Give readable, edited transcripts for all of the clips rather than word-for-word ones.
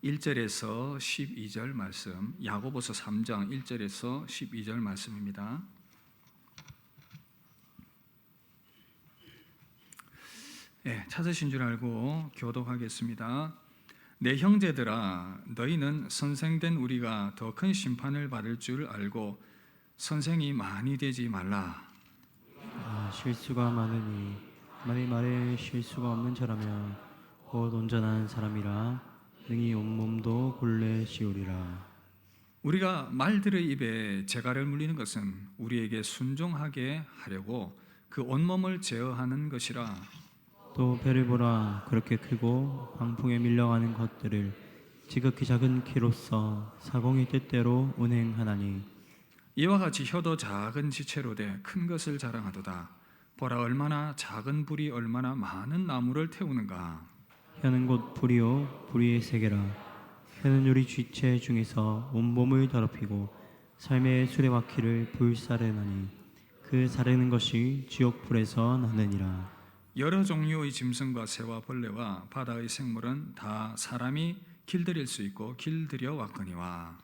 1절에서 12절 말씀, 야고보서 3장 1절에서 12절 말씀입니다. 찾으신 줄 알고 교독하겠습니다. 내 형제들아, 너희는 선생된 우리가 더 큰 심판을 받을 줄 알고 선생이 많이 되지 말라. 실수가 많으니 만일 말에 실수가 없는 자라면 곧 온전한 사람이라 능히 온몸도 굴레 씌우리라. 우리가 말들의 입에 재갈을 물리는 것은 우리에게 순종하게 하려고 그 온몸을 제어하는 것이라. 또 배를 보라, 그렇게 크고 광풍에 밀려가는 것들을 지극히 작은 키로서 사공의 뜻대로 운행하나니 이와 같이 혀도 작은 지체로 돼 큰 것을 자랑하도다. 보라, 얼마나 작은 불이 얼마나 많은 나무를 태우는가. 혀는 곧 불이요 불의의 세계라. 혀는 우리 쥐체 중에서 온몸을 더럽히고 삶의 수레바퀴를 불사르나니 그 사르는 것이 지옥불에서 나느니라. 여러 종류의 짐승과 새와 벌레와 바다의 생물은 다 사람이 길들일 수 있고 길들여 왔거니와.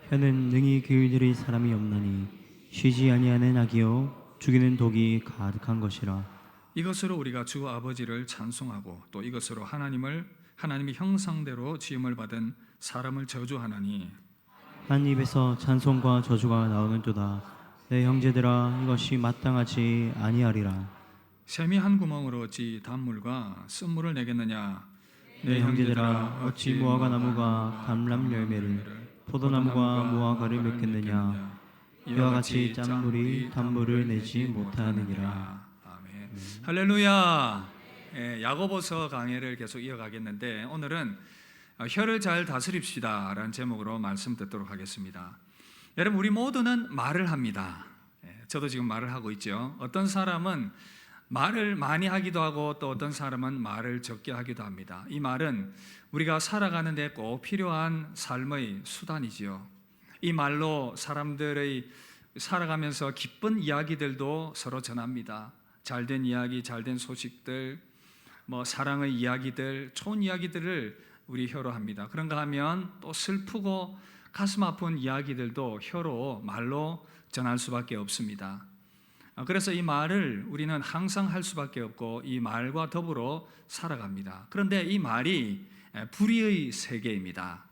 혀는 능히 길들일 사람이 없나니 쉬지 아니하는 악이요 죽이는 독이 가득한 것이라. 이것으로 우리가 주 아버지를 찬송하고 또 이것으로 하나님의 형상대로 지음을 받은 사람을 저주하나니 한 입에서 찬송과 저주가 나오는도다. 내 형제들아, 이것이 마땅하지 아니하리라. 샘이 한 구멍으로 어찌 단물과 쓴물을 내겠느냐. 내 형제들아, 어찌 무화과 나무가 감람 열매를 포도나무가 무화과를 맺겠느냐. 이와 같이 짠물이 단물을 내지 못하느니라. 할렐루야. 야고보서 강해를 계속 이어가겠는데 오늘은 혀를 잘 다스립시다 라는 제목으로 말씀 듣도록 하겠습니다. 여러분, 우리 모두는 말을 합니다. 저도 지금 말을 하고 있죠. 어떤 사람은 말을 많이 하기도 하고 또 어떤 사람은 말을 적게 하기도 합니다. 이 말은 우리가 살아가는 데 꼭 필요한 삶의 수단이지요. 이 말로 사람들의 살아가면서 기쁜 이야기들도 서로 전합니다. 잘된 이야기, 잘된 소식들, 사랑의 이야기들, 좋은 이야기들을 우리 혀로 합니다. 그런가 하면 또 슬프고 가슴 아픈 이야기들도 혀로 말로 전할 수밖에 없습니다. 그래서 이 말을 우리는 항상 할 수밖에 없고 이 말과 더불어 살아갑니다. 그런데 이 말이 불의의 세계입니다.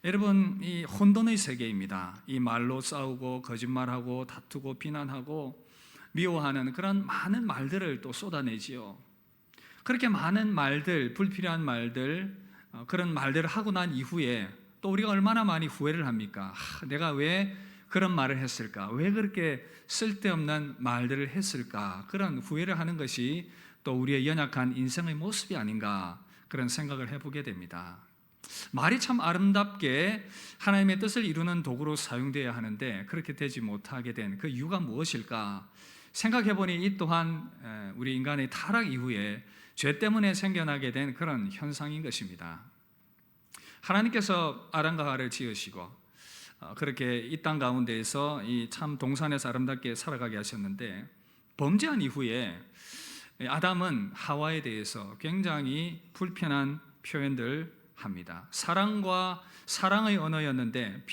여러분, 이 혼돈의 세계입니다. 이 말로 싸우고 거짓말하고 다투고 비난하고 미워하는 그런 많은 말들을 또 쏟아내지요. 그렇게 많은 말들, 불필요한 말들, 그런 말들을 하고 난 이후에 또 우리가 얼마나 많이 후회를 합니까? 내가 왜 그런 말을 했을까? 왜 그렇게 쓸데없는 말들을 했을까? 그런 후회를 하는 것이 또 우리의 연약한 인생의 모습이 아닌가, 그런 생각을 해보게 됩니다. 말이 참 아름답게 하나님의 뜻을 이루는 도구로 사용되어야 하는데 그렇게 되지 못하게 된 그 이유가 무엇일까? 생각해보니 이 또한 우리 인간의 타락 이후에 죄 때문에 생겨나게 된 그런 현상인 것입니다. 하나님께서 아담과 하와를 지으시고 그렇게 이 땅 가운데에서 이 참 동산에서 아름답게 살아가게 하셨는데 범죄한 이후에 아담은 하와에 대해서 굉장히 불편한 표현들 합니다. 사랑의 언어였는데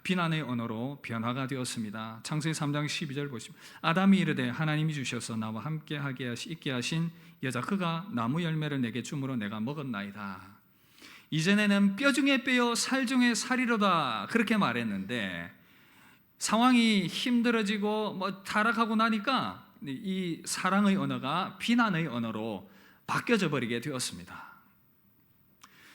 비난의 언어로 변화가 되었습니다. 창세기 3장 12절 보시면 아담이 이르되 하나님이 주셔서 나와 함께 있게 하신 여자 그가 나무 열매를 내게 주므로 내가 먹었나이다. 이전에는 뼈 중에 뼈요 살 중에 살이로다 그렇게 말했는데 상황이 힘들어지고 타락하고 나니까 이 사랑의 언어가 비난의 언어로 바뀌어져 버리게 되었습니다.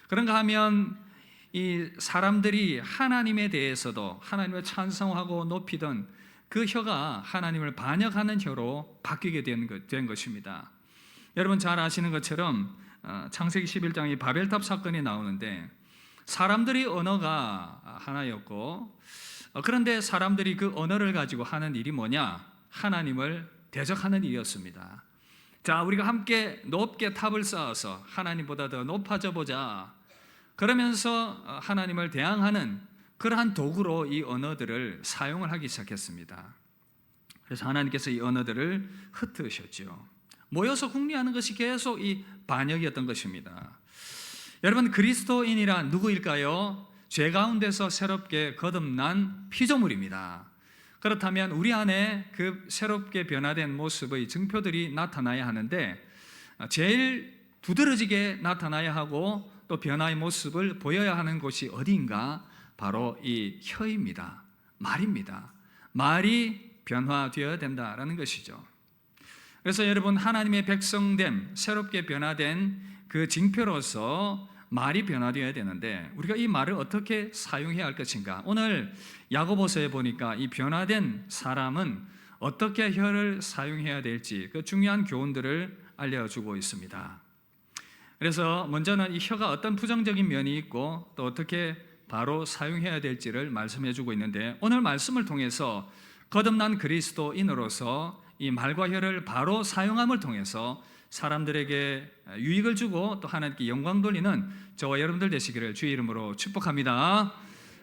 그런가 하면 이 사람들이 하나님에 대해서도 하나님을 찬송하고 높이던 그 혀가 하나님을 반역하는 혀로 바뀌게 된 것입니다. 여러분 잘 아시는 것처럼 창세기 11장에 바벨탑 사건이 나오는데 사람들이 언어가 하나였고 그런데 사람들이 그 언어를 가지고 하는 일이 뭐냐? 하나님을 대적하는 일이었습니다. 자, 우리가 함께 높게 탑을 쌓아서 하나님보다 더 높아져 보자. 그러면서 하나님을 대항하는 그러한 도구로 이 언어들을 사용을 하기 시작했습니다. 그래서 하나님께서 이 언어들을 흩으셨죠. 모여서 궁리하는 것이 계속 이 반역이었던 것입니다. 여러분, 그리스도인이란 누구일까요? 죄 가운데서 새롭게 거듭난 피조물입니다. 그렇다면 우리 안에 그 새롭게 변화된 모습의 증표들이 나타나야 하는데, 제일 두드러지게 나타나야 하고 또 변화의 모습을 보여야 하는 곳이 어디인가? 바로 이 혀입니다. 말입니다. 말이 변화되어야 된다라는 것이죠. 그래서 여러분, 하나님의 백성됨, 새롭게 변화된 그 징표로서 말이 변화되어야 되는데, 우리가 이 말을 어떻게 사용해야 할 것인가? 오늘 야고보서에 보니까 이 변화된 사람은 어떻게 혀를 사용해야 될지 그 중요한 교훈들을 알려주고 있습니다. 그래서 먼저는 이 혀가 어떤 부정적인 면이 있고 또 어떻게 바로 사용해야 될지를 말씀해 주고 있는데, 오늘 말씀을 통해서 거듭난 그리스도인으로서 이 말과 혀를 바로 사용함을 통해서 사람들에게 유익을 주고 또 하나님께 영광 돌리는 저와 여러분들 되시기를 주의 이름으로 축복합니다.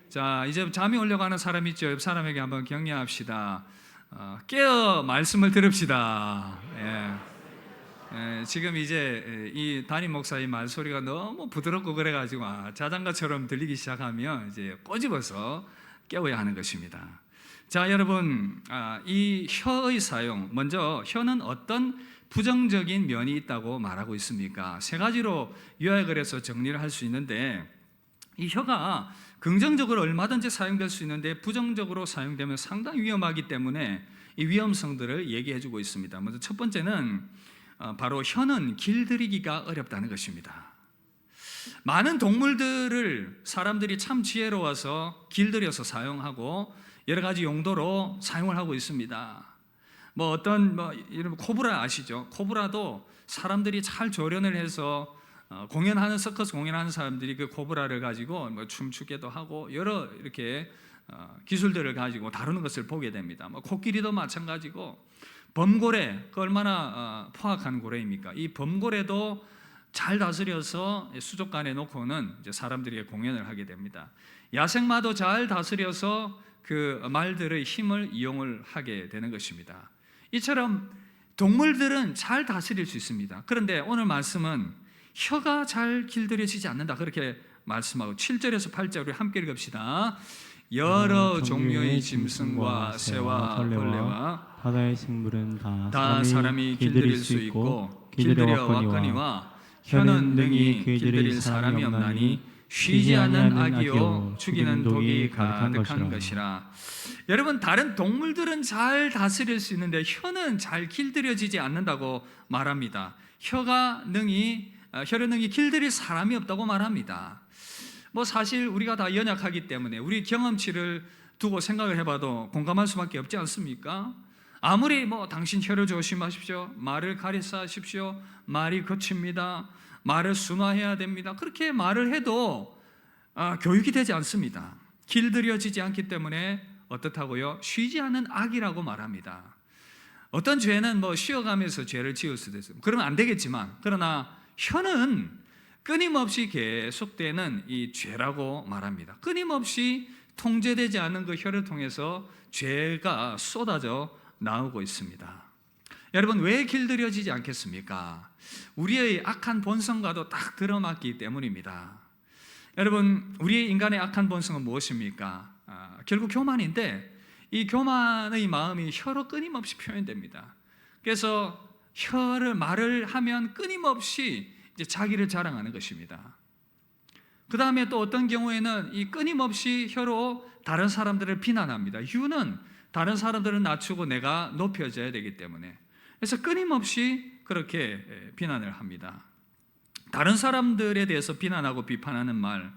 자, 이제 잠이 오려고 하는 사람 있죠? 옆 사람에게 한번 격려합시다. 깨어 말씀을 들읍시다. 지금 이제 이 담임 목사의 말소리가 너무 부드럽고 그래가지고 자장가처럼 들리기 시작하면 이제 꼬집어서 깨워야 하는 것입니다. 자, 여러분, 이 혀의 사용, 먼저 혀는 어떤 부정적인 면이 있다고 말하고 있습니까? 세 가지로 요약을 해서 정리를 할 수 있는데, 이 혀가 긍정적으로 얼마든지 사용될 수 있는데 부정적으로 사용되면 상당히 위험하기 때문에 이 위험성들을 얘기해 주고 있습니다. 먼저 첫 번째는 바로 혀는 길들이기가 어렵다는 것입니다. 많은 동물들을 사람들이 참 지혜로워서 길들여서 사용하고 여러 가지 용도로 사용을 하고 있습니다. 이런 코브라 아시죠? 코브라도 사람들이 잘 조련을 해서 공연하는 서커스 공연하는 사람들이 그 코브라를 가지고 춤추게도 하고 여러 이렇게 기술들을 가지고 다루는 것을 보게 됩니다. 코끼리도 마찬가지고, 범고래, 그 얼마나 포악한 고래입니까? 이 범고래도 잘 다스려서 수족관에 놓고는 이제 사람들이 공연을 하게 됩니다. 야생마도 잘 다스려서 그 말들의 힘을 이용을 하게 되는 것입니다. 이처럼 동물들은 잘 다스릴 수 있습니다. 그런데 오늘 말씀은 혀가 잘 길들여지지 않는다, 그렇게 말씀하고 7절에서 8절 우리 함께 읽읍시다. 여러 종류의 짐승과 새와 벌레와 바다의 생물은 다 사람이 길들일 수 있고 길들여 왔거니와 혀는 능히 길들일 사람이 없나니 쉬지 않는 악이요 죽이는 독이 가득한 것이라. 여러분, 다른 동물들은 잘 다스릴 수 있는데 혀는 잘 길들여지지 않는다고 말합니다. 혀를 능히 길들일 사람이 없다고 말합니다. 사실 우리가 다 연약하기 때문에 우리 경험치를 두고 생각을 해봐도 공감할 수밖에 없지 않습니까? 아무리 당신 혀를 조심하십시오, 말을 가리사 하십시오, 말이 거칩니다, 말을 순화해야 됩니다, 그렇게 말을 해도 교육이 되지 않습니다. 길들여지지 않기 때문에 어떻다고요? 쉬지 않는 악이라고 말합니다. 어떤 죄는 쉬어가면서 죄를 지을 수도 있어요. 그러면 안 되겠지만, 그러나 혀는 끊임없이 계속되는 이 죄라고 말합니다. 끊임없이 통제되지 않는 그 혀를 통해서 죄가 쏟아져 나오고 있습니다. 여러분, 왜 길들여지지 않겠습니까? 우리의 악한 본성과도 딱 들어맞기 때문입니다. 여러분, 우리 인간의 악한 본성은 무엇입니까? 결국 교만인데, 이 교만의 마음이 혀로 끊임없이 표현됩니다. 그래서 말을 하면 끊임없이 이제 자기를 자랑하는 것입니다. 그 다음에 또 어떤 경우에는 이 끊임없이 혀로 다른 사람들을 비난합니다. 이유는 다른 사람들을 낮추고 내가 높여져야 되기 때문에. 그래서 끊임없이 그렇게 비난을 합니다. 다른 사람들에 대해서 비난하고 비판하는 말,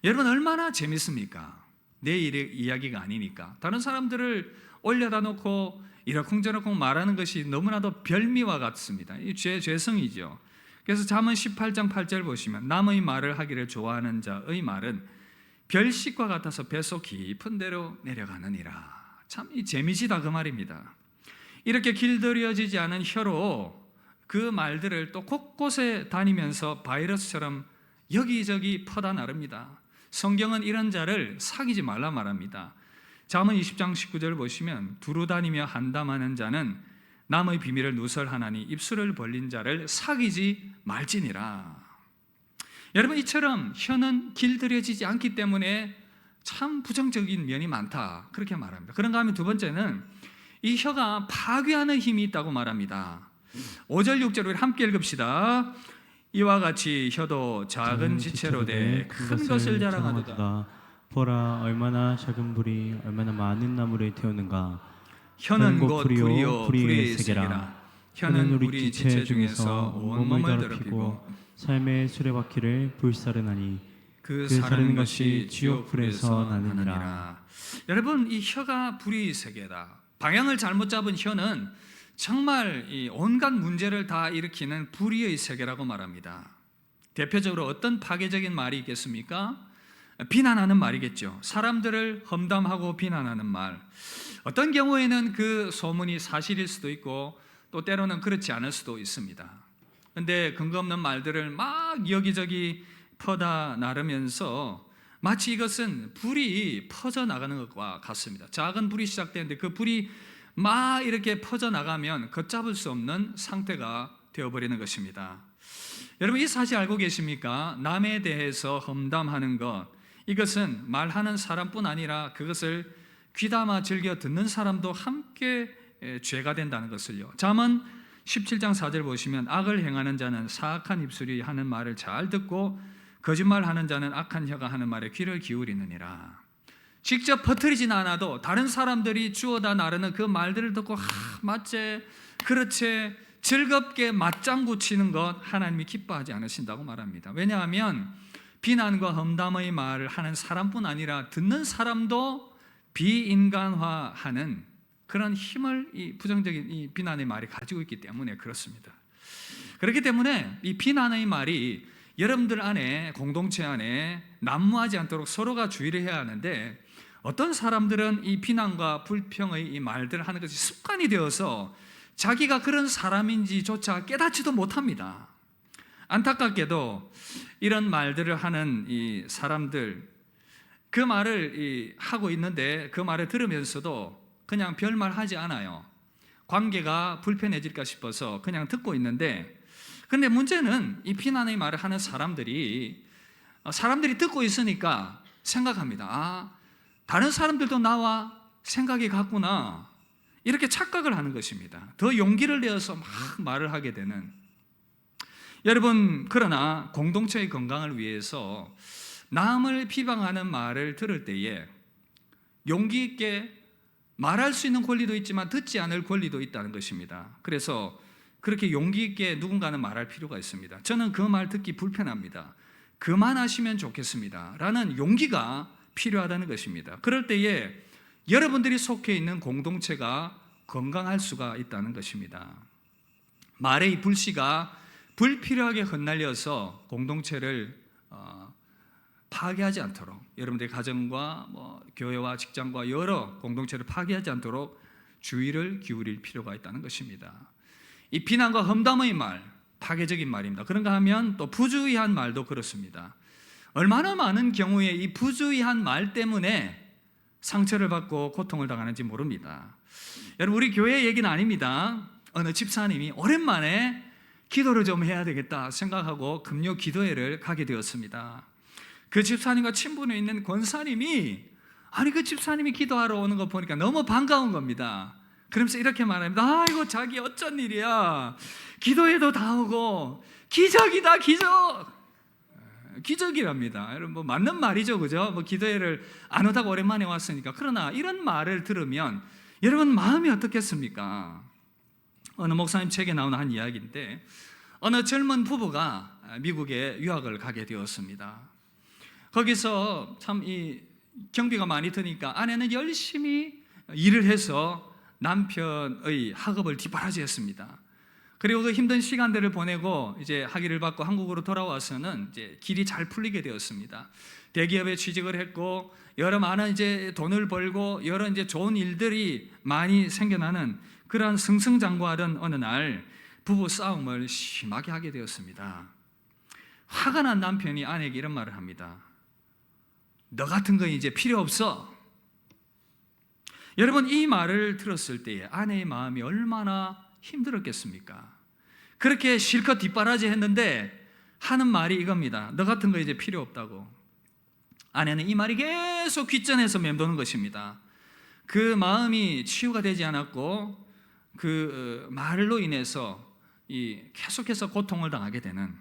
여러분 얼마나 재밌습니까? 내 이야기가 아니니까. 다른 사람들을 올려다 놓고 이러쿵저러쿵 말하는 것이 너무나도 별미와 같습니다. 이 죄성이죠. 그래서 잠언 18장 8절 보시면, 남의 말을 하기를 좋아하는 자의 말은 별식과 같아서 뱃속 깊은 데로 내려가느니라. 참 이 재미지다 그 말입니다. 이렇게 길들여지지 않은 혀로 그 말들을 또 곳곳에 다니면서 바이러스처럼 여기저기 퍼다 나릅니다. 성경은 이런 자를 사귀지 말라 말합니다. 잠언 20장 19절 보시면, 두루 다니며 한담하는 자는 남의 비밀을 누설하나니 입술을 벌린 자를 사귀지 말지니라. 여러분, 이처럼 혀는 길들여지지 않기 때문에 참 부정적인 면이 많다, 그렇게 말합니다. 그런가 하면 두 번째는 이 혀가 파괴하는 힘이 있다고 말합니다. 5절 6절 우리 함께 읽읍시다. 이와 같이 혀도 작은 지체로 돼 큰 것을 자랑하도다. 보라, 얼마나 작은 불이 얼마나 많은 나무를 태우는가. 혀는 곧 불이요 불의의 세계라. 혀는 우리 지체 중에서 온몸을 더럽히고 삶의 수레바퀴를 불사르나니 그 사르는 사르는 것이 것이 지옥불에서 지옥불에서 나느니라. 나느니라. 여러분, 이 혀가 불의의 세계다. 방향을 잘못 잡은 혀는 정말 이 온갖 문제를 다 일으키는 불의의 세계라고 말합니다. 대표적으로 어떤 파괴적인 말이 있겠습니까? 비난하는 말이겠죠. 사람들을 험담하고 비난하는 말. 어떤 경우에는 그 소문이 사실일 수도 있고 또 때로는 그렇지 않을 수도 있습니다. 그런데 근거 없는 말들을 막 여기저기 퍼다 나르면서 마치 이것은 불이 퍼져나가는 것과 같습니다. 작은 불이 시작되는데 그 불이 막 이렇게 퍼져나가면 걷잡을 수 없는 상태가 되어버리는 것입니다. 여러분, 이 사실 알고 계십니까? 남에 대해서 험담하는 것, 이것은 말하는 사람뿐 아니라 그것을 귀담아 즐겨 듣는 사람도 함께 죄가 된다는 것을요. 잠언 17장 4절 보시면 악을 행하는 자는 사악한 입술이 하는 말을 잘 듣고 거짓말하는 자는 악한 혀가 하는 말에 귀를 기울이느니라. 직접 퍼뜨리진 않아도 다른 사람들이 주워다 나르는 그 말들을 듣고 맞제 그렇지 즐겁게 맞장구 치는 것 하나님이 기뻐하지 않으신다고 말합니다. 왜냐하면 비난과 험담의 말을 하는 사람뿐 아니라 듣는 사람도 비인간화하는 그런 힘을 이 부정적인 이 비난의 말이 가지고 있기 때문에 그렇습니다. 그렇기 때문에 이 비난의 말이 여러분들 안에, 공동체 안에 난무하지 않도록 서로가 주의를 해야 하는데, 어떤 사람들은 이 비난과 불평의 이 말들을 하는 것이 습관이 되어서 자기가 그런 사람인지조차 깨닫지도 못합니다. 안타깝게도 이런 말들을 하는 이 사람들, 그 말을 하고 있는데 그 말을 들으면서도 그냥 별말 하지 않아요. 관계가 불편해질까 싶어서 그냥 듣고 있는데, 근데 문제는 이 비난의 말을 하는 사람들이 듣고 있으니까 생각합니다. 아, 다른 사람들도 나와 생각이 같구나, 이렇게 착각을 하는 것입니다. 더 용기를 내어서 막 말을 하게 되는. 여러분, 그러나 공동체의 건강을 위해서 남을 비방하는 말을 들을 때에 용기 있게 말할 수 있는 권리도 있지만 듣지 않을 권리도 있다는 것입니다. 그래서 그렇게 용기 있게 누군가는 말할 필요가 있습니다. 저는 그 말 듣기 불편합니다, 그만하시면 좋겠습니다 라는 용기가 필요하다는 것입니다. 그럴 때에 여러분들이 속해 있는 공동체가 건강할 수가 있다는 것입니다. 말의 불씨가 불필요하게 흩날려서 공동체를 파괴하지 않도록, 여러분들의 가정과 교회와 직장과 여러 공동체를 파괴하지 않도록 주의를 기울일 필요가 있다는 것입니다. 이 비난과 험담의 말, 파괴적인 말입니다. 그런가 하면 또 부주의한 말도 그렇습니다. 얼마나 많은 경우에 이 부주의한 말 때문에 상처를 받고 고통을 당하는지 모릅니다. 여러분, 우리 교회 얘기는 아닙니다. 어느 집사님이 오랜만에 기도를 좀 해야 되겠다 생각하고 금요 기도회를 가게 되었습니다. 그 집사님과 친분에 있는 권사님이, 그 집사님이 기도하러 오는 거 보니까 너무 반가운 겁니다. 그러면서 이렇게 말합니다. 아이고, 자기 어쩐 일이야, 기도회도 다 오고 기적이다, 기적이랍니다. 여러분, 맞는 말이죠, 그죠? 기도회를 안 오다가 오랜만에 왔으니까. 그러나 이런 말을 들으면 여러분 마음이 어떻겠습니까? 어느 목사님 책에 나오는 한 이야기인데, 어느 젊은 부부가 미국에 유학을 가게 되었습니다. 거기서 참 이 경비가 많이 드니까 아내는 열심히 일을 해서 남편의 학업을 뒷바라지했습니다. 그리고 그 힘든 시간들을 보내고 이제 학위를 받고 한국으로 돌아와서는 이제 길이 잘 풀리게 되었습니다. 대기업에 취직을 했고 여러 많은 이제 돈을 벌고 여러 이제 좋은 일들이 많이 생겨나는 그러한 승승장구하던 어느 날 부부 싸움을 심하게 하게 되었습니다. 화가 난 남편이 아내에게 이런 말을 합니다. 너 같은 거 이제 필요 없어. 여러분, 이 말을 들었을 때에 아내의 마음이 얼마나 힘들었겠습니까? 그렇게 실컷 뒷바라지 했는데 하는 말이 이겁니다. 너 같은 거 이제 필요 없다고. 아내는 이 말이 계속 귓전에서 맴도는 것입니다. 그 마음이 치유가 되지 않았고 그 말로 인해서 계속해서 고통을 당하게 되는,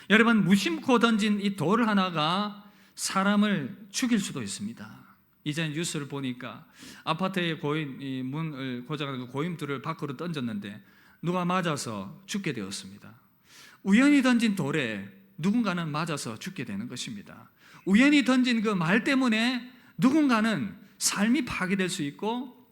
여러분, 무심코 던진 이 돌 하나가 사람을 죽일 수도 있습니다. 이제 뉴스를 보니까 아파트의 이 문을 고장난 고임돌을 밖으로 던졌는데 누가 맞아서 죽게 되었습니다. 우연히 던진 돌에 누군가는 맞아서 죽게 되는 것입니다. 우연히 던진 그 말 때문에 누군가는 삶이 파괴될 수 있고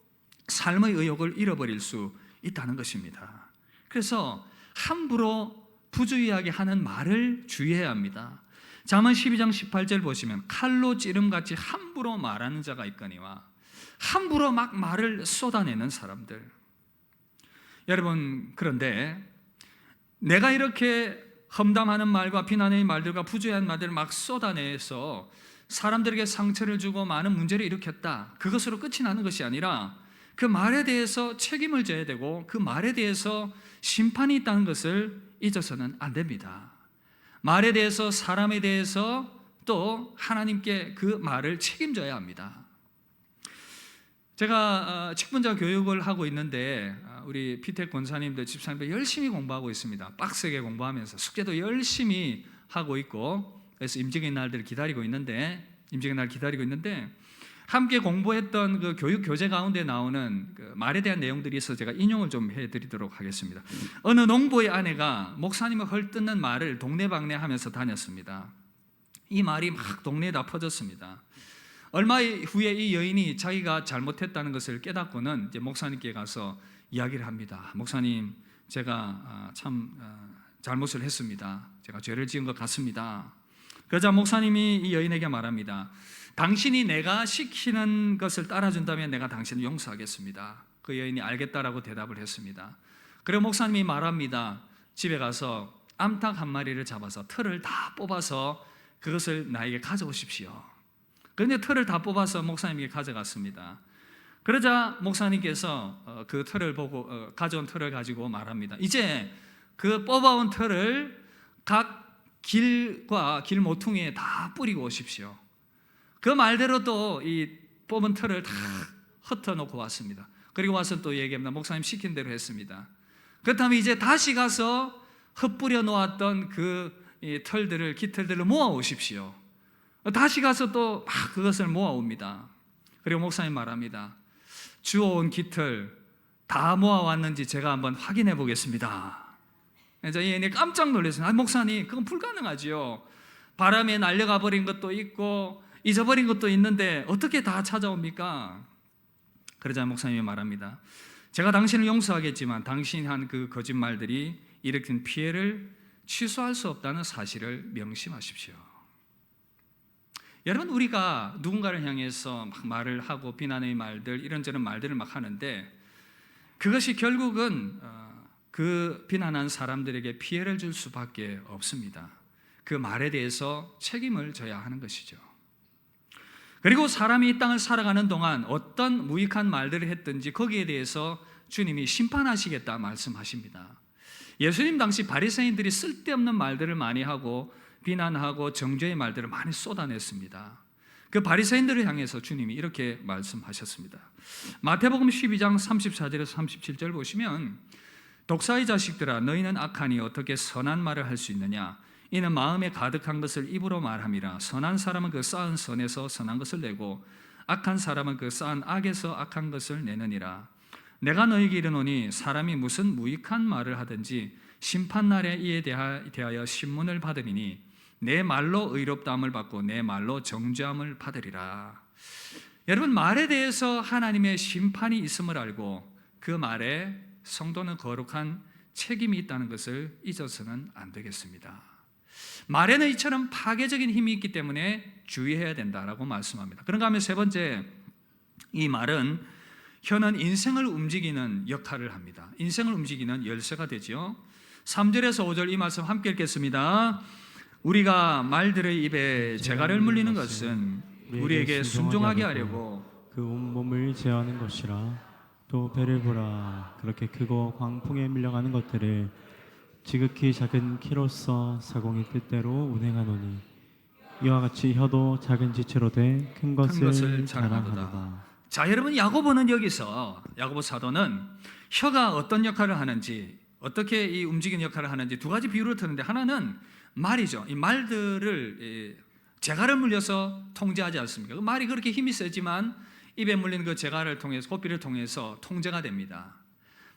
삶의 의욕을 잃어버릴 수 있다는 것입니다. 그래서 함부로 부주의하게 하는 말을 주의해야 합니다. 잠언 12장 18절 보시면 칼로 찌름같이 함부로 말하는 자가 있거니와, 함부로 막 말을 쏟아내는 사람들. 여러분, 그런데 내가 이렇게 험담하는 말과 비난의 말들과 부주의한 말들을 막 쏟아내서 사람들에게 상처를 주고 많은 문제를 일으켰다, 그것으로 끝이 나는 것이 아니라 그 말에 대해서 책임을 져야 되고 그 말에 대해서 심판이 있다는 것을 잊어서는 안 됩니다. 말에 대해서, 사람에 대해서 또 하나님께 그 말을 책임져야 합니다. 제가 직분자 교육을 하고 있는데 우리 피택 권사님들, 집사님들 열심히 공부하고 있습니다. 빡세게 공부하면서 숙제도 열심히 하고 있고, 그래서 임직의 날들을 기다리고 있는데 함께 공부했던 그 교육 교재 가운데 나오는 그 말에 대한 내용들이 있어서 제가 인용을 좀 해드리도록 하겠습니다. 어느 농부의 아내가 목사님을 헐뜯는 말을 동네방네하면서 다녔습니다. 이 말이 막 동네에 다 퍼졌습니다. 얼마 후에 이 여인이 자기가 잘못했다는 것을 깨닫고는 이제 목사님께 가서 이야기를 합니다. 목사님, 제가 참 잘못을 했습니다. 제가 죄를 지은 것 같습니다. 그러자 목사님이 이 여인에게 말합니다. 당신이 내가 시키는 것을 따라준다면 내가 당신을 용서하겠습니다. 그 여인이 알겠다라고 대답을 했습니다. 그리고 목사님이 말합니다. 집에 가서 암탉 한 마리를 잡아서 털을 다 뽑아서 그것을 나에게 가져오십시오. 그런데 털을 다 뽑아서 목사님에게 가져갔습니다. 그러자 목사님께서 그 털을 보고 가져온 털을 가지고 말합니다. 이제 그 뽑아온 털을 각 길과 길 모퉁이에 다 뿌리고 오십시오. 그 말대로 또 이 뽑은 털을 다 흩어놓고 왔습니다. 그리고 와서 또 얘기합니다. 목사님 시킨 대로 했습니다. 그렇다면 이제 다시 가서 흩뿌려 놓았던 그 털들을, 깃털들을 모아 오십시오. 다시 가서 또 막 그것을 모아 옵니다. 그리고 목사님 말합니다. 주워온 깃털 다 모아 왔는지 제가 한번 확인해 보겠습니다. 그래서 이 애는 깜짝 놀랐어요. 목사님, 그건 불가능하지요. 바람에 날려가 버린 것도 있고 잊어버린 것도 있는데 어떻게 다 찾아옵니까? 그러자 목사님이 말합니다. 제가 당신을 용서하겠지만 당신이 한 그 거짓말들이 일으킨 피해를 취소할 수 없다는 사실을 명심하십시오. 여러분, 우리가 누군가를 향해서 막 말을 하고 비난의 말들, 이런저런 말들을 막 하는데 그것이 결국은 그 비난한 사람들에게 피해를 줄 수밖에 없습니다. 그 말에 대해서 책임을 져야 하는 것이죠. 그리고 사람이 이 땅을 살아가는 동안 어떤 무익한 말들을 했든지 거기에 대해서 주님이 심판하시겠다 말씀하십니다. 예수님 당시 바리새인들이 쓸데없는 말들을 많이 하고 비난하고 정죄의 말들을 많이 쏟아냈습니다. 그 바리새인들을 향해서 주님이 이렇게 말씀하셨습니다. 마태복음 12장 34절에서 37절 보시면 독사의 자식들아, 너희는 악하니 어떻게 선한 말을 할 수 있느냐? 이는 마음에 가득한 것을 입으로 말함이라. 선한 사람은 그 쌓은 선에서 선한 것을 내고 악한 사람은 그 쌓은 악에서 악한 것을 내느니라. 내가 너희에게 이르노니 사람이 무슨 무익한 말을 하든지 심판날에 이에 대하여 신문을 받으리니 내 말로 의롭다함을 받고 내 말로 정죄함을 받으리라. 여러분, 말에 대해서 하나님의 심판이 있음을 알고 그 말에 성도는 거룩한 책임이 있다는 것을 잊어서는 안 되겠습니다. 말에는 이처럼 파괴적인 힘이 있기 때문에 주의해야 된다라고 말씀합니다. 그런가 하면 세 번째, 이 말은 혀는 인생을 움직이는 역할을 합니다. 인생을 움직이는 열쇠가 되죠. 3절에서 5절 이 말씀 함께 읽겠습니다. 우리가 말들의 입에 재갈을 물리는 것은 우리에게 순종하게 하려고 그 온몸을 제어하는 것이라. 또 배를 보라. 그렇게 크고 광풍에 밀려가는 것들을 지극히 작은 키로서 사공의 뜻대로 운행하노니 이와 같이 혀도 작은 지체로 돼 큰 것을 자랑하도다. 자, 여러분, 야고보는 여기서 야고보 사도는 혀가 어떤 역할을 하는지, 어떻게 이 움직이는 역할을 하는지 두 가지 비유를 드는데, 하나는 말이죠. 이 말들을 재갈을 물려서 통제하지 않습니까? 그 말이 그렇게 힘이 세지만 입에 물린 그 재갈을 통해서, 고삐를 통해서 통제가 됩니다.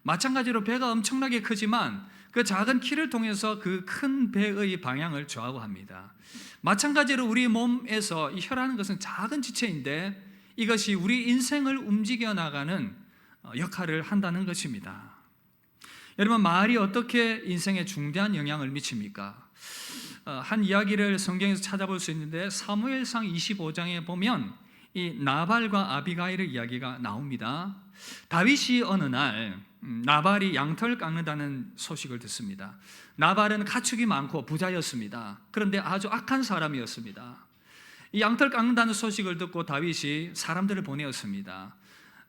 마찬가지로 배가 엄청나게 크지만 그 작은 키를 통해서 그 큰 배의 방향을 좌우하고 합니다. 마찬가지로 우리 몸에서 이 혀라는 것은 작은 지체인데 이것이 우리 인생을 움직여 나가는 역할을 한다는 것입니다. 여러분, 말이 어떻게 인생에 중대한 영향을 미칩니까? 한 이야기를 성경에서 찾아볼 수 있는데, 사무엘상 25장에 보면 이 나발과 아비가일의 이야기가 나옵니다. 다윗이 어느 날 나발이 양털 깎는다는 소식을 듣습니다. 나발은 가축이 많고 부자였습니다. 그런데 아주 악한 사람이었습니다. 이 양털 깎는다는 소식을 듣고 다윗이 사람들을 보내었습니다.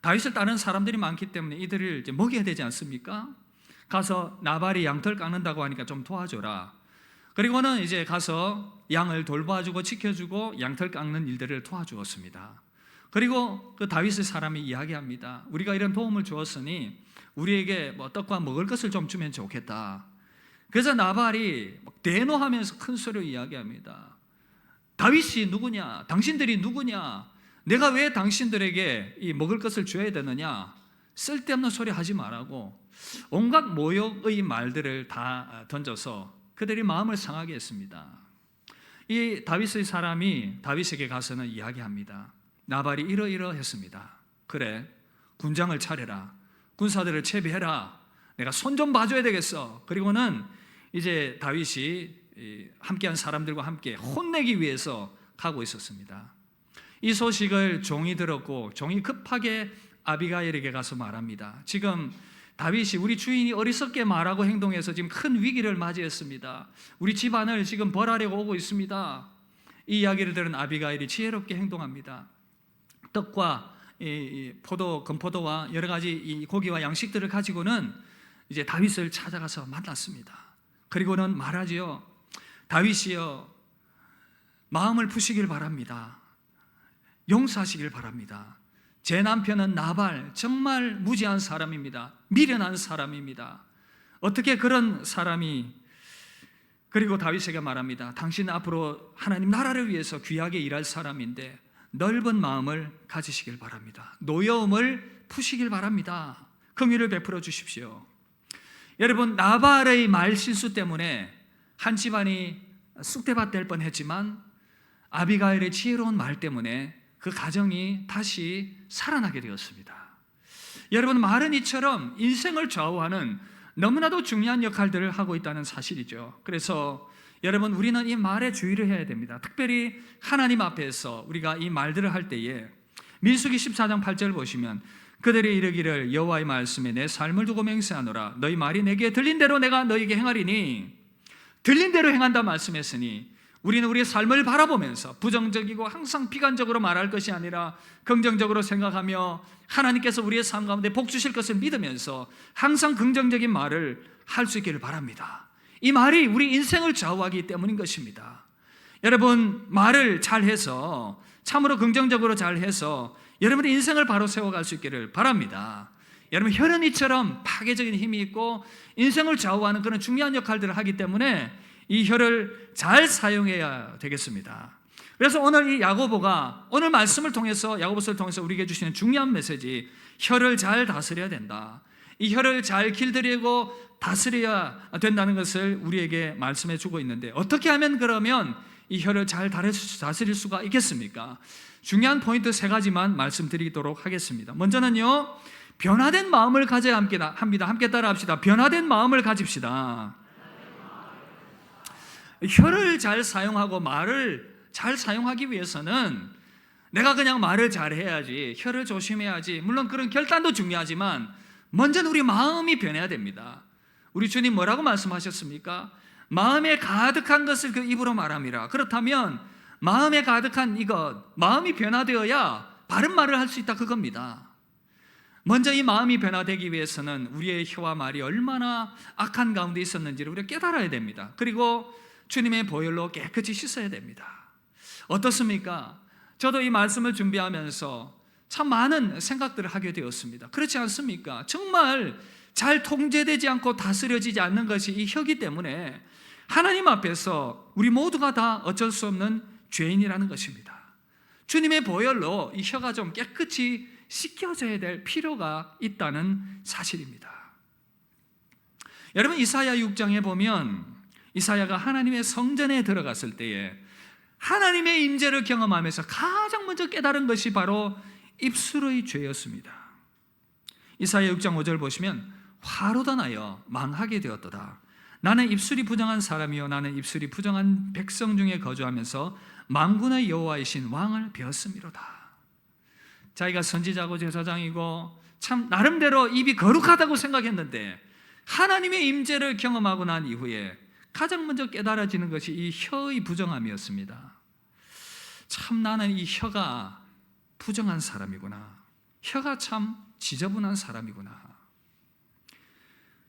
다윗을 따르는 사람들이 많기 때문에 이들을 이제 먹여야 되지 않습니까? 가서 나발이 양털 깎는다고 하니까 좀 도와줘라. 그리고는 이제 가서 양을 돌봐주고 지켜주고 양털 깎는 일들을 도와주었습니다. 그리고 그 다윗의 사람이 이야기합니다. 우리가 이런 도움을 주었으니 우리에게 뭐 떡과 먹을 것을 좀 주면 좋겠다. 그래서 나발이 대노하면서 큰 소리로 이야기합니다. 다윗이 누구냐? 당신들이 누구냐? 내가 왜 당신들에게 이 먹을 것을 줘야 되느냐? 쓸데없는 소리 하지 말라고 온갖 모욕의 말들을 다 던져서 그들이 마음을 상하게 했습니다. 이 다윗의 사람이 다윗에게 가서는 이야기합니다. 나발이 이러이러했습니다. 그래, 군장을 차려라. 군사들을 채비해라. 내가 손 좀 봐줘야 되겠어. 그리고는 이제 다윗이 함께한 사람들과 함께 혼내기 위해서 가고 있었습니다. 이 소식을 종이 들었고 종이 급하게 아비가일에게 가서 말합니다. 지금 다윗이 우리 주인이 어리석게 말하고 행동해서 지금 큰 위기를 맞이했습니다. 우리 집안을 지금 벌하려고 오고 있습니다. 이 이야기를 들은 아비가일이 지혜롭게 행동합니다. 떡과 금포도와 여러 가지 이 고기와 양식들을 가지고는 이제 다윗을 찾아가서 만났습니다. 그리고는 말하지요. 다윗이여, 마음을 푸시길 바랍니다. 용서하시길 바랍니다. 제 남편은 나발, 정말 무지한 사람입니다. 미련한 사람입니다. 어떻게 그런 사람이. 그리고 다윗에게 말합니다. 당신 앞으로 하나님 나라를 위해서 귀하게 일할 사람인데 넓은 마음을 가지시길 바랍니다. 노여움을 푸시길 바랍니다. 긍휼을 베풀어 주십시오. 여러분, 나발의 말 실수 때문에 한 집안이 쑥대밭 될 뻔했지만 아비가일의 지혜로운 말 때문에 그 가정이 다시 살아나게 되었습니다. 여러분, 말은 이처럼 인생을 좌우하는 너무나도 중요한 역할들을 하고 있다는 사실이죠. 그래서 여러분, 우리는 이 말에 주의를 해야 됩니다. 특별히 하나님 앞에서 우리가 이 말들을 할 때에 민수기 14장 8절 보시면 그들이 이르기를 여호와의 말씀에 내 삶을 두고 맹세하노라. 너희 말이 내게 들린 대로 내가 너희에게 행하리니. 들린 대로 행한다 말씀했으니 우리는 우리의 삶을 바라보면서 부정적이고 항상 비관적으로 말할 것이 아니라 긍정적으로 생각하며 하나님께서 우리의 삶 가운데 복 주실 것을 믿으면서 항상 긍정적인 말을 할 수 있기를 바랍니다. 이 말이 우리 인생을 좌우하기 때문인 것입니다. 여러분, 말을 잘해서 참으로 긍정적으로 잘해서 여러분의 인생을 바로 세워갈 수 있기를 바랍니다. 여러분, 혈은 이처럼 파괴적인 힘이 있고 인생을 좌우하는 그런 중요한 역할들을 하기 때문에 이 혀를 잘 사용해야 되겠습니다. 그래서 오늘 이 야고보가 오늘 말씀을 통해서, 야고보서를 통해서 우리에게 주시는 중요한 메시지, 혀를 잘 다스려야 된다. 이 혀를 잘 길들이고 다스려야 된다는 것을 우리에게 말씀해 주고 있는데, 어떻게 하면 그러면 이 혀를 잘 다스릴 수가 있겠습니까? 중요한 포인트 3가지만 말씀드리도록 하겠습니다. 먼저는요, 변화된 마음을 가져야 합니다. 함께 따라합시다. 변화된 마음을 가집시다. 혀를 잘 사용하고 말을 잘 사용하기 위해서는 내가 그냥 말을 잘해야지, 혀를 조심해야지, 물론 그런 결단도 중요하지만 먼저는 우리 마음이 변해야 됩니다. 우리 주님 뭐라고 말씀하셨습니까? 마음에 가득한 것을 그 입으로 말함이라. 그렇다면 마음에 가득한 이것, 마음이 변화되어야 바른 말을 할 수 있다, 그겁니다. 먼저 이 마음이 변화되기 위해서는 우리의 혀와 말이 얼마나 악한 가운데 있었는지를 우리가 깨달아야 됩니다. 그리고 주님의 보혈로 깨끗이 씻어야 됩니다. 어떻습니까? 저도 이 말씀을 준비하면서 참 많은 생각들을 하게 되었습니다. 그렇지 않습니까? 정말 잘 통제되지 않고 다스려지지 않는 것이 이 혀기 때문에 하나님 앞에서 우리 모두가 다 어쩔 수 없는 죄인이라는 것입니다. 주님의 보혈로 이 혀가 좀 깨끗이 씻겨져야 될 필요가 있다는 사실입니다. 여러분, 이사야 6장에 보면 이사야가 하나님의 성전에 들어갔을 때에 하나님의 임재를 경험하면서 가장 먼저 깨달은 것이 바로 입술의 죄였습니다. 이사야 6장 5절 보시면 화로다 나여 망하게 되었도다. 나는 입술이 부정한 사람이요 나는 입술이 부정한 백성 중에 거주하면서 만군의 여호와이신 왕을 배웠음이로다. 자기가 선지자고 제사장이고 참 나름대로 입이 거룩하다고 생각했는데 하나님의 임재를 경험하고 난 이후에 가장 먼저 깨달아지는 것이 이 혀의 부정함이었습니다. 참 나는 이 혀가 부정한 사람이구나. 혀가 참 지저분한 사람이구나.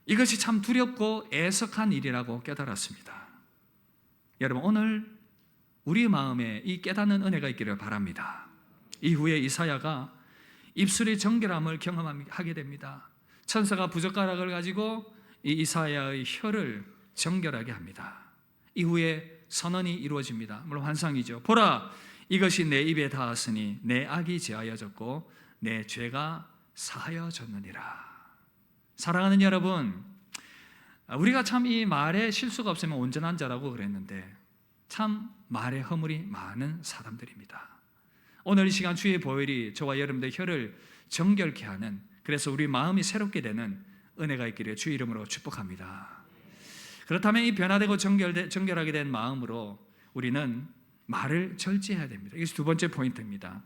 이것이 참 두렵고 애석한 일이라고 깨달았습니다. 여러분, 오늘 우리 마음에 이 깨닫는 은혜가 있기를 바랍니다. 이후에 이사야가 입술의 정결함을 경험하게 됩니다. 천사가 부젓가락을 가지고 이 이사야의 혀를 정결하게 합니다. 이후에 선언이 이루어집니다. 물론 환상이죠. 보라, 이것이 내 입에 닿았으니 내 악이 제하여졌고 내 죄가 사하여졌느니라. 사랑하는 여러분, 우리가 참 이 말에 실수가 없으면 온전한 자라고 그랬는데 참 말에 허물이 많은 사람들입니다. 오늘 이 시간 주의 보혈이 저와 여러분들 혀를 정결케 하는, 그래서 우리 마음이 새롭게 되는 은혜가 있기를 주 이름으로 축복합니다. 그렇다면 이 변화되고 정결하게 된 마음으로 우리는 말을 절제해야 됩니다. 이것이 두 번째 포인트입니다.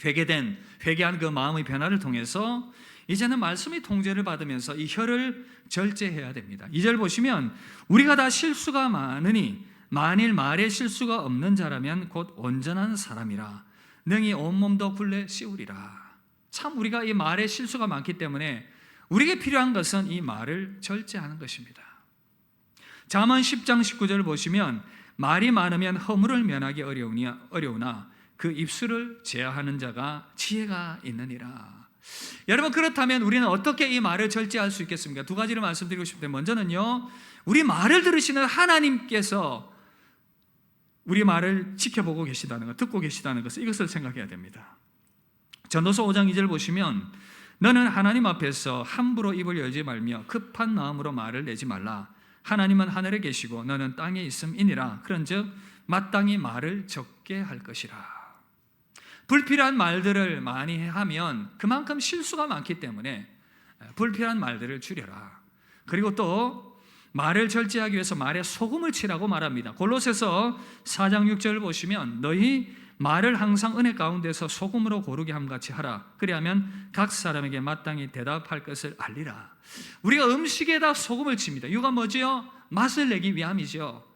회개한 그 마음의 변화를 통해서 이제는 말씀의 통제를 받으면서 이 혀를 절제해야 됩니다. 2절 보시면 우리가 다 실수가 많으니 만일 말에 실수가 없는 자라면 곧 온전한 사람이라 능히 온몸도 굴레 씌우리라. 참 우리가 이 말에 실수가 많기 때문에 우리에게 필요한 것은 이 말을 절제하는 것입니다. 잠언 10장 19절 보시면 말이 많으면 허물을 면하기 어려우나 그 입술을 제어하는 자가 지혜가 있느니라. 여러분, 그렇다면 우리는 어떻게 이 말을 절제할 수 있겠습니까? 두 가지를 말씀드리고 싶은데, 먼저는요, 우리 말을 들으시는 하나님께서 우리 말을 지켜보고 계시다는 것, 듣고 계시다는 것을, 이것을 생각해야 됩니다. 전도서 5장 2절 보시면 너는 하나님 앞에서 함부로 입을 열지 말며 급한 마음으로 말을 내지 말라. 하나님은 하늘에 계시고 너는 땅에 있음이니라. 그런즉 마땅히 말을 적게 할 것이라. 불필요한 말들을 많이 하면 그만큼 실수가 많기 때문에 불필요한 말들을 줄여라. 그리고 또 말을 절제하기 위해서 말에 소금을 치라고 말합니다. 골로새서 4장 6절 보시면 너희 말을 항상 은혜 가운데서 소금으로 고르게 함같이 하라. 그리하면 각 사람에게 마땅히 대답할 것을 알리라. 우리가 음식에다 소금을 칩니다. 이유가 뭐지요? 맛을 내기 위함이죠.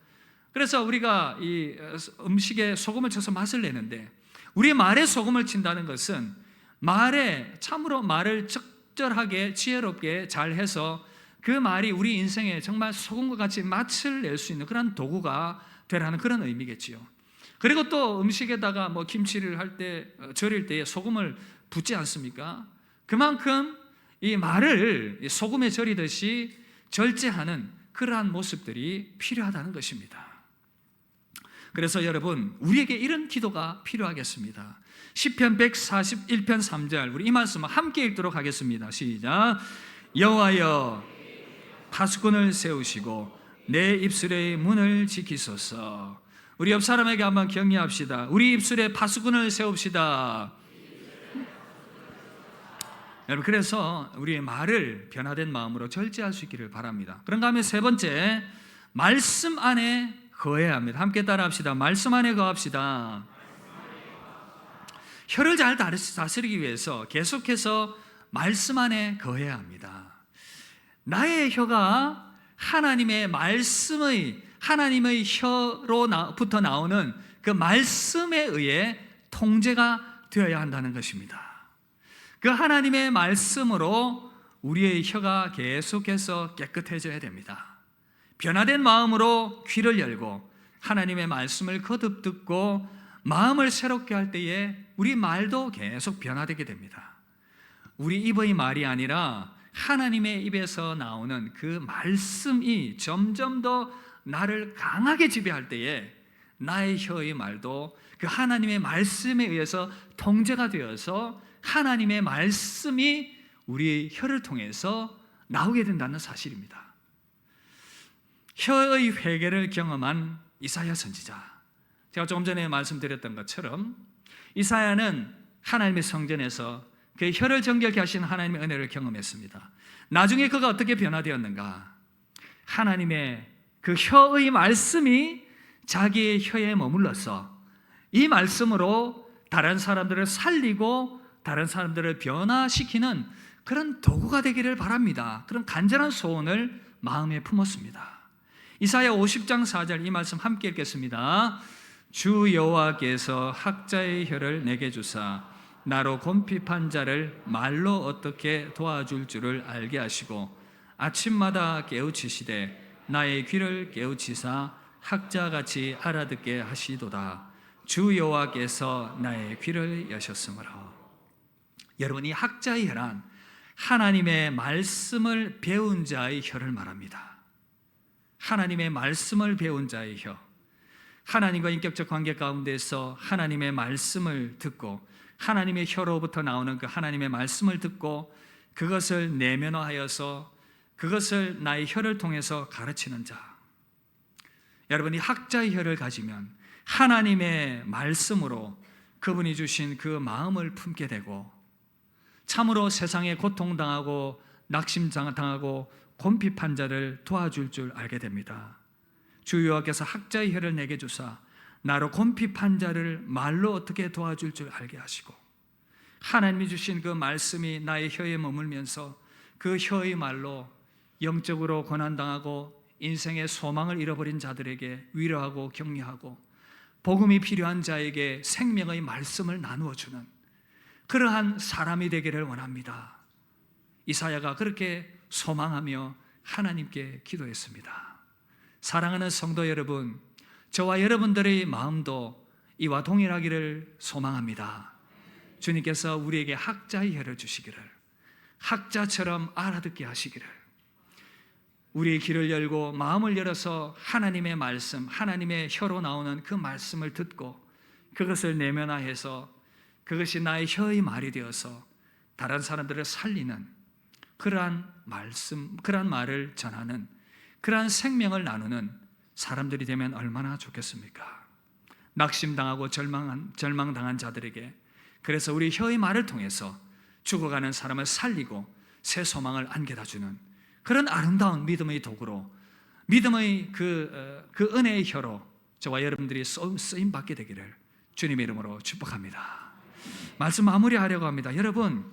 그래서 우리가 이 음식에 소금을 쳐서 맛을 내는데, 우리 말에 소금을 친다는 것은 말에 참으로 말을 적절하게 지혜롭게 잘해서 그 말이 우리 인생에 정말 소금과 같이 맛을 낼 수 있는 그런 도구가 되라는 그런 의미겠지요. 그리고 또 음식에다가 뭐 김치를 할 때, 절일 때 소금을 붓지 않습니까? 그만큼 이 말을 소금에 절이듯이 절제하는 그러한 모습들이 필요하다는 것입니다. 그래서 여러분, 우리에게 이런 기도가 필요하겠습니다. 시편 141편 3절, 우리 이 말씀을 함께 읽도록 하겠습니다. 시작. 여호와여 파수꾼을 세우시고 내 입술의 문을 지키소서. 우리 옆 사람에게 한번 격려합시다. 우리 입술에 파수꾼을 세웁시다. 여러분, 그래서 우리의 말을 변화된 마음으로 절제할 수 있기를 바랍니다. 그런 다음에 세 번째, 말씀 안에 거해야 합니다. 함께 따라합시다. 말씀 안에 거합시다. 혀를 잘 다스리기 위해서 계속해서 말씀 안에 거해야 합니다. 나의 혀가 하나님의 혀로부터 나오는 그 말씀에 의해 통제가 되어야 한다는 것입니다. 그 하나님의 말씀으로 우리의 혀가 계속해서 깨끗해져야 됩니다. 변화된 마음으로 귀를 열고 하나님의 말씀을 거듭 듣고 마음을 새롭게 할 때에 우리 말도 계속 변화되게 됩니다. 우리 입의 말이 아니라 하나님의 입에서 나오는 그 말씀이 점점 더 나를 강하게 지배할 때에 나의 혀의 말도 그 하나님의 말씀에 의해서 통제가 되어서 하나님의 말씀이 우리의 혀를 통해서 나오게 된다는 사실입니다. 혀의 회개를 경험한 이사야 선지자, 제가 조금 전에 말씀드렸던 것처럼 이사야는 하나님의 성전에서 그의 혀를 정결케 하신 하나님의 은혜를 경험했습니다. 나중에 그가 어떻게 변화되었는가? 하나님의 그 혀의 말씀이 자기의 혀에 머물러서 이 말씀으로 다른 사람들을 살리고 다른 사람들을 변화시키는 그런 도구가 되기를 바랍니다. 그런 간절한 소원을 마음에 품었습니다. 이사야 50장 4절 이 말씀 함께 읽겠습니다. 주 여호와께서 학자의 혀를 내게 주사 나로 곰핍한 자를 말로 어떻게 도와줄 줄을 알게 하시고 아침마다 깨우치시되 나의 귀를 깨우치사 학자같이 알아듣게 하시도다. 주 여호와께서 나의 귀를 여셨으므로. 여러분, 이 학자의 혀란 하나님의 말씀을 배운 자의 혀를 말합니다. 하나님의 말씀을 배운 자의 혀, 하나님과 인격적 관계 가운데서 하나님의 말씀을 듣고 하나님의 혀로부터 나오는 그 하나님의 말씀을 듣고 그것을 내면화하여서 그것을 나의 혀를 통해서 가르치는 자. 여러분이 학자의 혀를 가지면 하나님의 말씀으로 그분이 주신 그 마음을 품게 되고 참으로 세상에 고통당하고 낙심당하고 곰핍한 자를 도와줄 줄 알게 됩니다. 주 여호와께서 학자의 혀를 내게 주사 나로 곰핍한 자를 말로 어떻게 도와줄 줄 알게 하시고 하나님이 주신 그 말씀이 나의 혀에 머물면서 그 혀의 말로 영적으로 고난당하고 인생의 소망을 잃어버린 자들에게 위로하고 격려하고 복음이 필요한 자에게 생명의 말씀을 나누어주는 그러한 사람이 되기를 원합니다. 이사야가 그렇게 소망하며 하나님께 기도했습니다. 사랑하는 성도 여러분, 저와 여러분들의 마음도 이와 동일하기를 소망합니다. 주님께서 우리에게 학자의 혀를 주시기를, 학자처럼 알아듣게 하시기를, 우리의 귀를 열고 마음을 열어서 하나님의 말씀, 하나님의 혀로 나오는 그 말씀을 듣고 그것을 내면화해서 그것이 나의 혀의 말이 되어서 다른 사람들을 살리는 그러한 말씀, 그러한 말을 전하는 그러한 생명을 나누는 사람들이 되면 얼마나 좋겠습니까? 낙심당하고 절망당한 자들에게 그래서 우리 혀의 말을 통해서 죽어가는 사람을 살리고 새 소망을 안겨다주는 그런 아름다운 믿음의 도구로 믿음의 그 은혜의 혀로 저와 여러분들이 쓰임받게 되기를 주님의 이름으로 축복합니다. 말씀 마무리하려고 합니다. 여러분,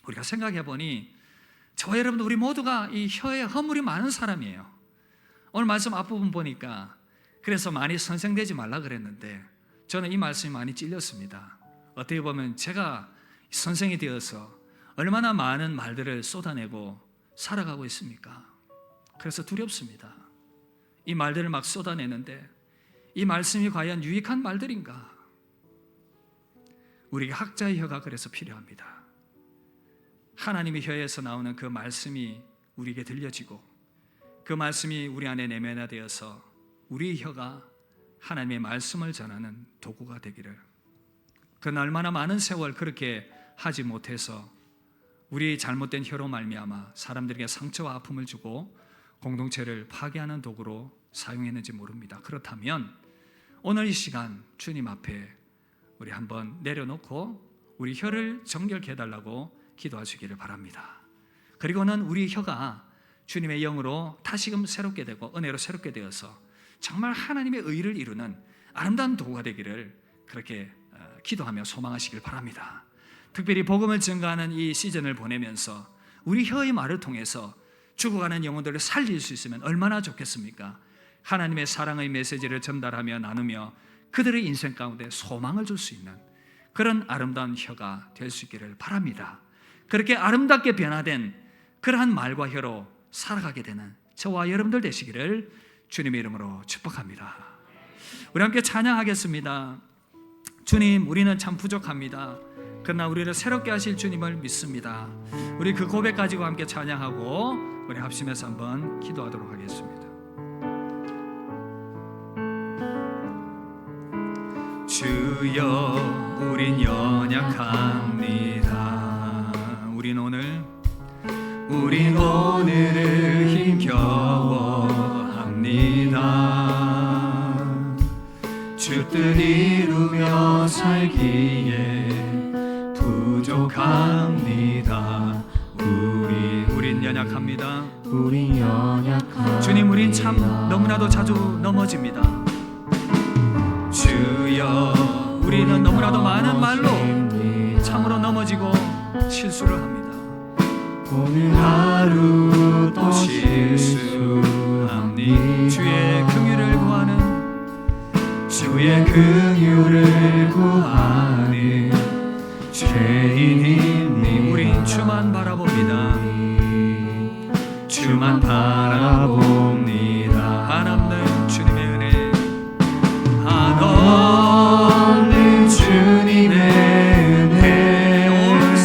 우리가 생각해 보니 저와 여러분들 우리 모두가 이 혀에 허물이 많은 사람이에요. 오늘 말씀 앞부분 보니까 그래서 많이 선생되지 말라 그랬는데 저는 이 말씀이 많이 찔렸습니다. 어떻게 보면 제가 선생이 되어서 얼마나 많은 말들을 쏟아내고 살아가고 있습니까? 그래서 두렵습니다. 이 말들을 막 쏟아내는데 이 말씀이 과연 유익한 말들인가? 우리에게 학자의 혀가 그래서 필요합니다. 하나님의 혀에서 나오는 그 말씀이 우리에게 들려지고 그 말씀이 우리 안에 내면화되어서 우리의 혀가 하나님의 말씀을 전하는 도구가 되기를. 그러나 얼마나 많은 세월 그렇게 하지 못해서 우리의 잘못된 혀로 말미암아 사람들에게 상처와 아픔을 주고 공동체를 파괴하는 도구로 사용했는지 모릅니다. 그렇다면 오늘 이 시간 주님 앞에 우리 한번 내려놓고 우리 혀를 정결케 해달라고 기도하시기를 바랍니다. 그리고는 우리 혀가 주님의 영으로 다시금 새롭게 되고 은혜로 새롭게 되어서 정말 하나님의 의를 이루는 아름다운 도구가 되기를 그렇게 기도하며 소망하시길 바랍니다. 특별히 복음을 증거하는 이 시즌을 보내면서 우리 혀의 말을 통해서 죽어가는 영혼들을 살릴 수 있으면 얼마나 좋겠습니까? 하나님의 사랑의 메시지를 전달하며 나누며 그들의 인생 가운데 소망을 줄 수 있는 그런 아름다운 혀가 될 수 있기를 바랍니다. 그렇게 아름답게 변화된 그러한 말과 혀로 살아가게 되는 저와 여러분들 되시기를 주님의 이름으로 축복합니다. 우리 함께 찬양하겠습니다. 주님, 우리는 참 부족합니다. 그러나 우리를 새롭게 하실 주님을 믿습니다. 우리 그 고백 가지고 함께 찬양하고 우리 합심해서 한번 기도하도록 하겠습니다. 주여, 우린 연약합니다. 우린 오늘을 힘겨워합니다. 주 뜻 이루며 살기에 부족합니다. 우린 연약합니다. 우린 연약합니다. 주님, 우린 참 너무나도 자주 넘어집니다. 주여, 우리는 너무나도 많은 말로 참으로 넘어지고 실수를 합니다. 오늘 하루 또 실수합니다. 주의 긍휼을 구하는 죄인인 우린 주만 바라봅니다. 주만 바라봅니다. 한없는 주님의 은혜, 한없는 주님의 은혜, 온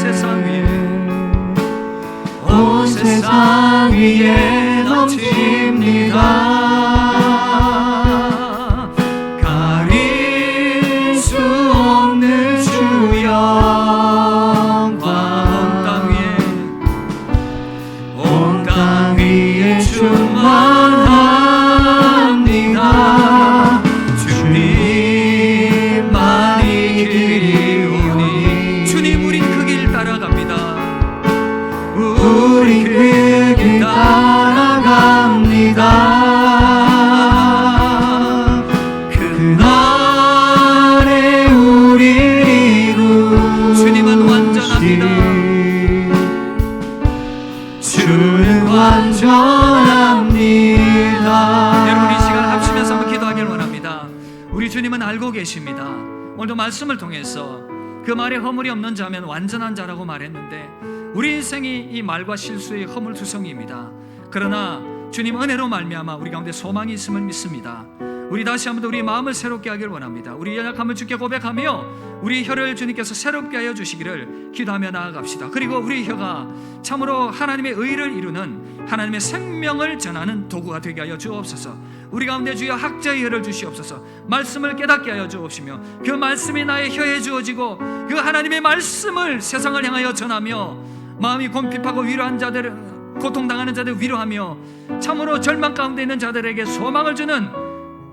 세상 위에 넘칩니다. 가릴 수 없는 주 영광, 온 땅 위에 충만합니다. 주님만이 길이오니. 주님, 우린 그 길 따라갑니다. 우리 그 길 따라갑니다. 그날에 우리를 이루 주님은 완전합니다. 주는 완전합니다. 여러분, 이 시간 합심해서 한번 기도하길 원합니다. 우리 주님은 알고 계십니다. 오늘도 말씀을 통해서 그 말에 허물이 없는 자면 완전한 자라고 말했는데 우리 인생이 이 말과 실수의 허물투성이입니다. 그러나 주님 은혜로 말미암아 우리 가운데 소망이 있음을 믿습니다. 우리 다시 한번 우리 마음을 새롭게 하길 원합니다. 우리 연약함을 주께 고백하며 우리 혀를 주님께서 새롭게 하여 주시기를 기도하며 나아갑시다. 그리고 우리 혀가 참으로 하나님의 의를 이루는 하나님의 생명을 전하는 도구가 되게 하여 주옵소서. 우리 가운데 주여 학자의 혀를 주시옵소서. 말씀을 깨닫게 하여 주옵시며 그 말씀이 나의 혀에 주어지고 그 하나님의 말씀을 세상을 향하여 전하며 마음이 곰핍하고 위로한 자들을, 고통당하는 자들을 위로하며 참으로 절망 가운데 있는 자들에게 소망을 주는,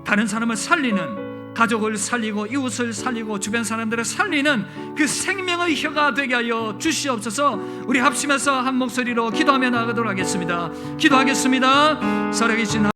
다른 사람을 살리는, 가족을 살리고 이웃을 살리고 주변 사람들을 살리는 그 생명의 혀가 되게 하여 주시옵소서. 우리 합심해서 한 목소리로 기도하며 나아가도록 하겠습니다. 기도하겠습니다. 살아계신